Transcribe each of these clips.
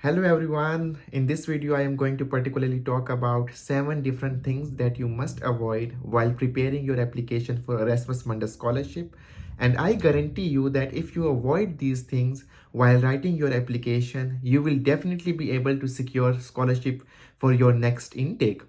Hello everyone. In this video, I am going to particularly talk about 7 different things that you must avoid while preparing your application for Erasmus Mundus Scholarship. And I guarantee you that if you avoid these things while writing your application, you will definitely be able to secure scholarship for your next intake.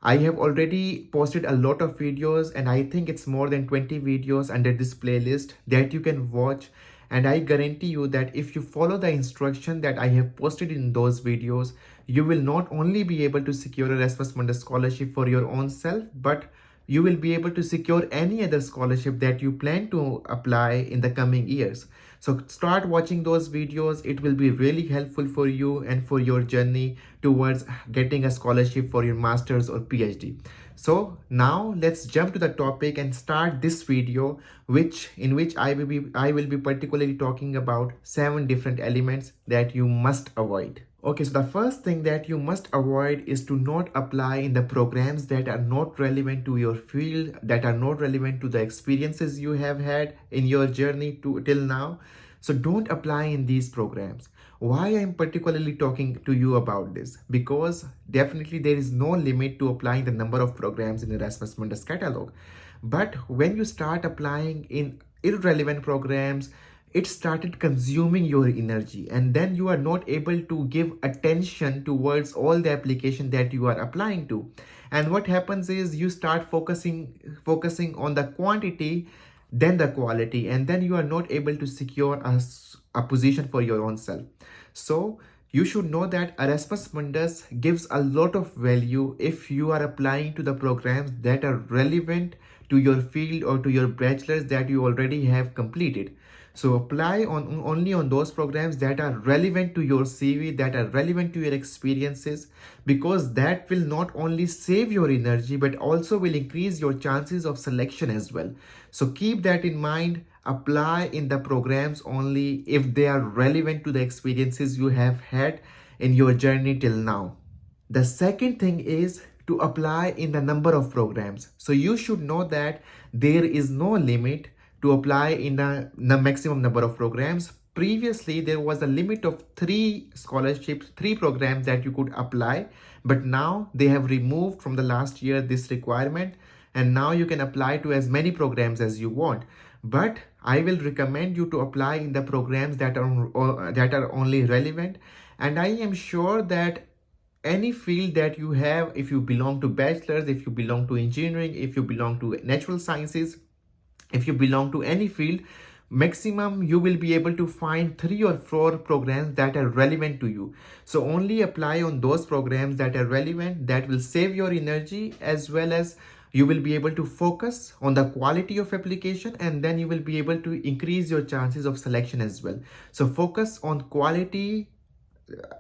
I have already posted a lot of videos and I think it's more than 20 videos under this playlist that you can watch, and I guarantee you that if you follow the instruction that I have posted in those videos, you will not only be able to secure a Erasmus Mundus scholarship for your own self, but you will be able to secure any other scholarship that you plan to apply in the coming years. So start watching those videos. It will be really helpful for you and for your journey towards getting a scholarship for your master's or PhD. So now let's jump to the topic and start this video, in which I will be particularly talking about 7 different elements that you must avoid. Okay, so the first thing that you must avoid is to not apply in the programs that are not relevant to your field, that are not relevant to the experiences you have had in your journey till now. So don't apply in these programs. Why I'm particularly talking to you about this? Because definitely there is no limit to applying the number of programs in Erasmus Mundus catalog. But when you start applying in irrelevant programs, it started consuming your energy, and then you are not able to give attention towards all the application that you are applying to. And what happens is you start focusing on the quantity then the quality, and then you are not able to secure a position for your own self. So you should know that Erasmus Mundus gives a lot of value if you are applying to the programs that are relevant to your field or to your bachelor's that you already have completed. So apply only on those programs that are relevant to your CV, that are relevant to your experiences, because that will not only save your energy but also will increase your chances of selection as well. So keep that in mind. Apply in the programs only if they are relevant to the experiences you have had in your journey till now. The second thing is to apply in the number of programs. So you should know that there is no limit to apply in the maximum number of programs. Previously, there was a limit of 3 scholarships, 3 programs that you could apply, but now they have removed from the last year this requirement, and now you can apply to as many programs as you want. But I will recommend you to apply in the programs that are only relevant, and I am sure that any field that you have, if you belong to bachelor's, if you belong to engineering, if you belong to natural sciences, if you belong to any field, maximum you will be able to find 3 or 4 programs that are relevant to you. So only apply on those programs that are relevant, that will save your energy, as well as you will be able to focus on the quality of application, and then you will be able to increase your chances of selection as well. So focus on quality,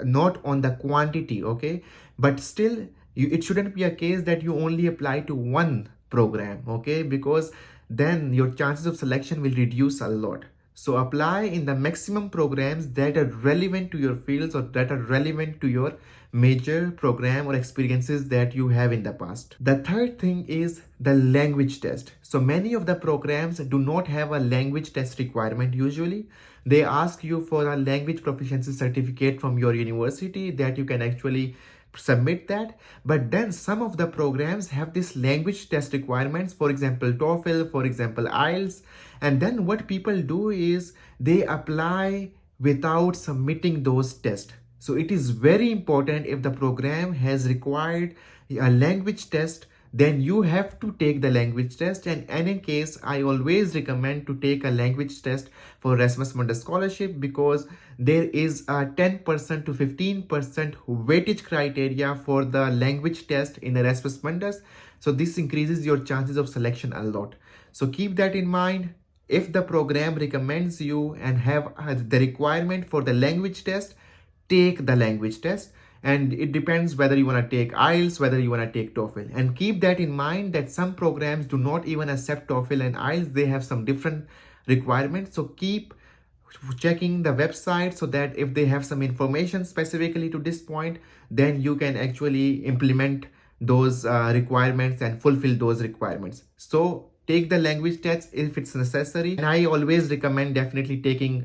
not on the quantity. Okay, but still it shouldn't be a case that you only apply to one program, okay, because then your chances of selection will reduce a lot. So apply in the maximum programs that are relevant to your fields or that are relevant to your major program or experiences that you have in the past. The third thing is the language test. So many of the programs do not have a language test requirement. Usually they ask you for a language proficiency certificate from your university that you can actually submit that. But then some of the programs have this language test requirements, for example TOEFL, for example IELTS, and then what people do is they apply without submitting those tests. So it is very important, if the program has required a language test, then you have to take the language test. And in any case, I always recommend to take a language test for Erasmus Mundus scholarship, because there is a 10% to 15% weightage criteria for the language test in Erasmus Mundus. So this increases your chances of selection a lot. So keep that in mind. If the program recommends you and have the requirement for the language test, take the language test. And it depends whether you want to take IELTS, whether you want to take TOEFL. And keep that in mind that some programs do not even accept TOEFL and IELTS. They have some different requirements. So keep checking the website, so that if they have some information specifically to this point, then you can actually implement those requirements and fulfill those requirements. So take the language test if it's necessary, and I always recommend definitely taking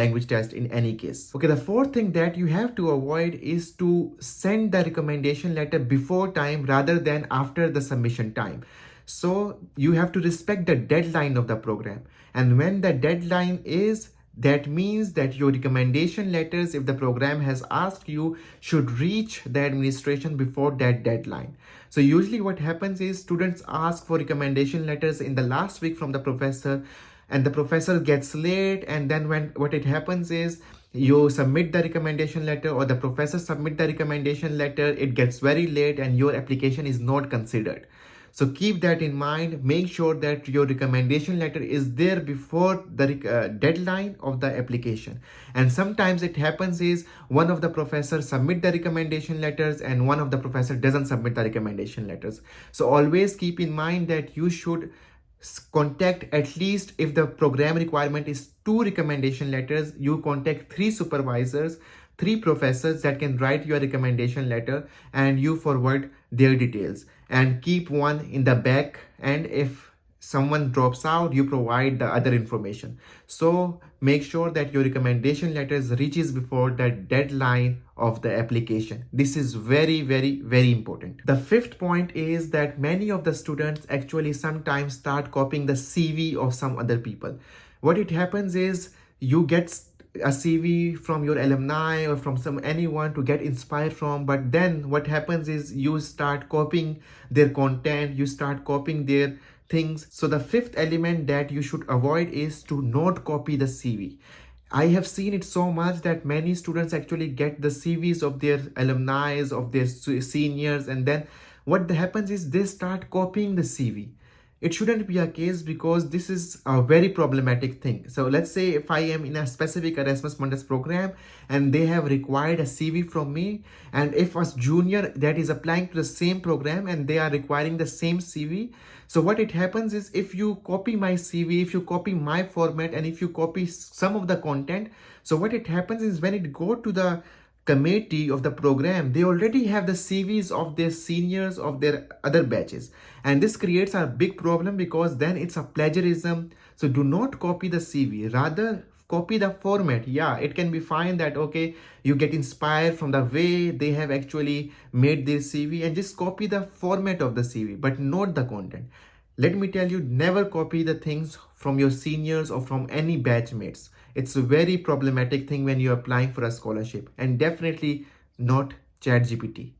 language test in any case. Okay, the fourth thing that you have to avoid is to send the recommendation letter before time rather than after the submission time. So you have to respect the deadline of the program, and when the deadline is, that means that your recommendation letters, if the program has asked you, should reach the administration before that deadline. So usually what happens is students ask for recommendation letters in the last week from the professor, and the professor gets late, and then when what it happens is you submit the recommendation letter or the professor submit the recommendation letter, it gets very late and your application is not considered. So keep that in mind. Make sure that your recommendation letter is there before the deadline of the application. And sometimes it happens is one of the professors submit the recommendation letters and one of the professor doesn't submit the recommendation letters. So always keep in mind that you should contact, at least if the program requirement is 2 recommendation letters, you contact 3 supervisors, 3 professors that can write your recommendation letter, and you forward their details and keep one in the back, and if someone drops out, you provide the other information. So make sure that your recommendation letters reaches before the deadline of the application. This is very, very, very important. The fifth point is that many of the students actually sometimes start copying the CV of some other people. What it happens is you get a CV from your alumni or from anyone to get inspired from, but then what happens is you start copying their content, you start copying their things. So the fifth element that you should avoid is to not copy the CV. I have seen it so much that many students actually get the CVs of their alumni, of their seniors, and then what happens is they start copying the CV. It shouldn't be a case, because this is a very problematic thing. So let's say if I am in a specific Erasmus Mundus program and they have required a CV from me, and if a junior that is applying to the same program and they are requiring the same CV, so what it happens is if you copy my CV, if you copy my format, and if you copy some of the content, so what it happens is when it go to the committee of the program, they already have the CVs of their seniors of their other batches, and this creates a big problem because then it's a plagiarism. So do not copy the CV, rather copy the format. Yeah, it can be fine that okay, you get inspired from the way they have actually made their CV, and just copy the format of the CV, but not the content. Let me tell you, never copy the things from your seniors or from any batchmates. It's a very problematic thing when you're applying for a scholarship, and definitely not ChatGPT.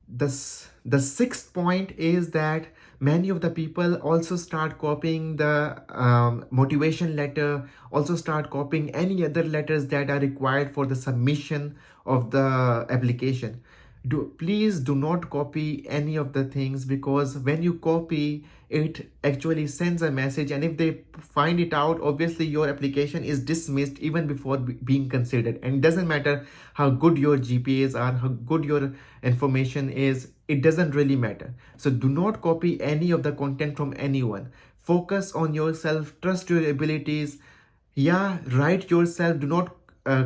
The sixth point is that many of the people also start copying the motivation letter, also start copying any other letters that are required for the submission of the application. Please do not copy any of the things, because when you copy, it actually sends a message, and if they find it out, obviously your application is dismissed even before being considered. And it doesn't matter how good your GPAs are, how good your information is, it doesn't really matter. So do not copy any of the content from anyone. Focus on yourself, trust your abilities. Yeah, write yourself. Do not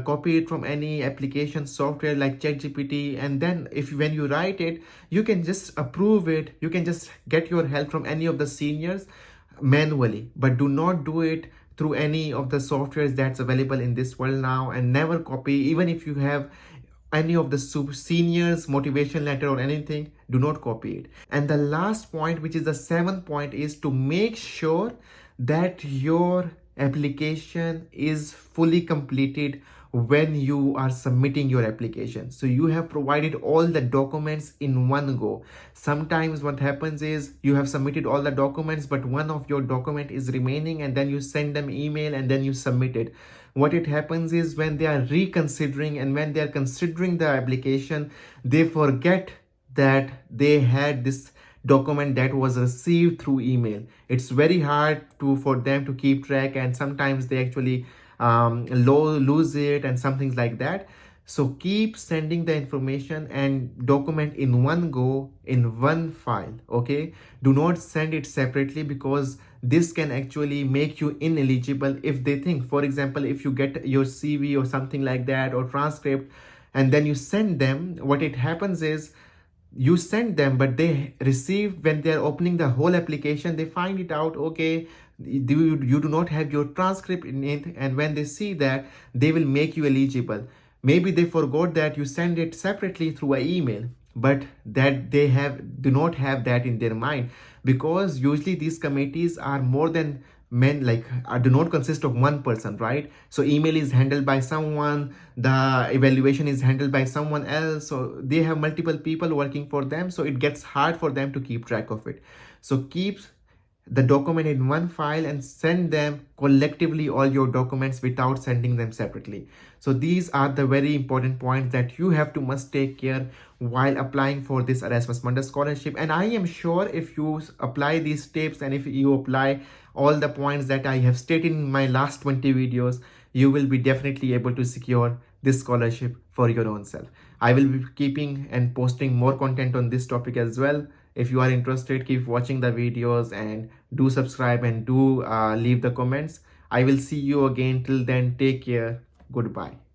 copy it from any application software like ChatGPT, and then when you write it, you can just approve it. You can just get your help from any of the seniors manually, but do not do it through any of the softwares that's available in this world now. And never copy, even if you have any of the seniors motivation letter or anything, do not copy it. And the last point, which is the seventh point, is to make sure that your application is fully completed when you are submitting your application. So you have provided all the documents in one go. Sometimes what happens is you have submitted all the documents, but one of your document is remaining, and then you send them email and then you submit it. What it happens is when they are reconsidering and when they are considering the application, they forget that they had this document that was received through email. It's very hard for them to keep track, and sometimes they actually lose it and some things like that. So keep sending the information and document in one go, in one file. Okay, do not send it separately, because this can actually make you ineligible. If they think, for example, if you get your CV or something like that or transcript and then you send them, what it happens is you send them, but they receive, when they're opening the whole application, they find it out, okay, you do not have your transcript in it, and when they see that, they will make you eligible. Maybe they forgot that you send it separately through an email, but that they do not have that in their mind, because usually these committees are more than men, like do not consist of one person, right? So email is handled by someone, the evaluation is handled by someone else, so they have multiple people working for them, so it gets hard for them to keep track of it. So keep the document in one file and send them collectively all your documents without sending them separately. So these are the very important points that you have to must take care while applying for this Erasmus Mundus scholarship. And I am sure if you apply these tips and if you apply all the points that I have stated in my last 20 videos, you will be definitely able to secure this scholarship for your own self. I will be keeping and posting more content on this topic as well. If you are interested, keep watching the videos and do subscribe and do leave the comments. I will see you again. Till then, take care. Goodbye.